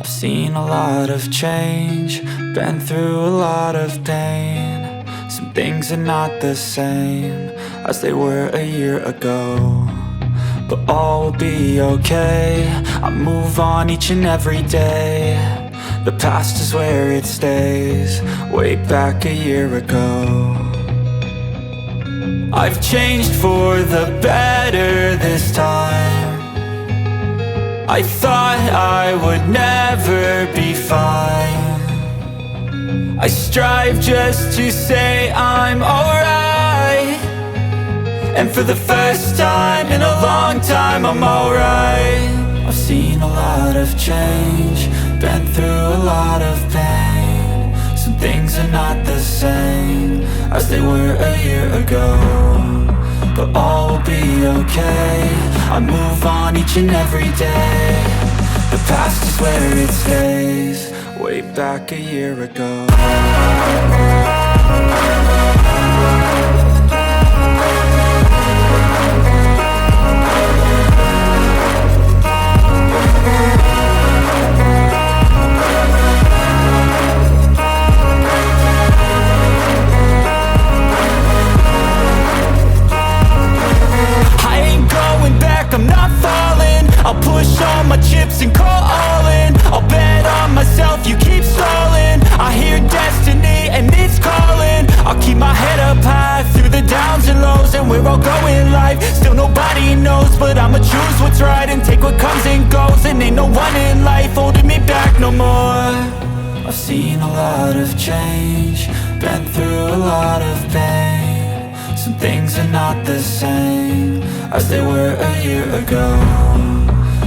I've seen a lot of change, been through a lot of pain. Some things are not the same as they were a year ago, but all will be okay. I move on each and every day. The past is where it stays, way back a year ago. I've changed for the better this time. I thought I would never be fine. I strive just to say I'm alright, and for the first time in a long time I'm alright. I've seen a lot of change, been through a lot of pain. Some things are not the same as they were a year ago, but all will be okay. I move on each and every day. The past is where it stays, way back a year ago. I'm not falling, I'll push all my chips and call all in. I'll bet on myself, you keep stalling. I hear destiny and it's calling. I'll keep my head up high through the downs and lows, and we're all going life. Still nobody knows, but I'ma choose what's right and take what comes and goes. And ain't no one in life holding me back no more. I've seen a lot of change, been through a lot of pain. Some things are not the same as they were a year ago,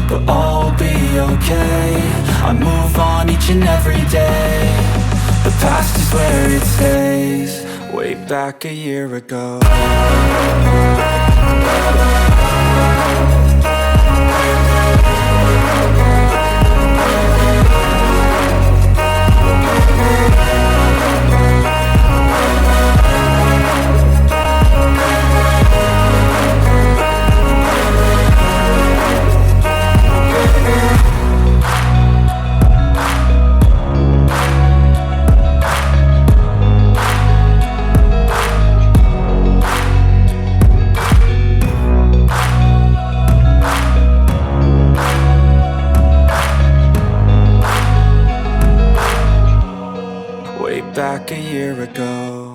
but all will be okay. I move on each and every day. The past is where it stays, way back a year ago. Back a year ago.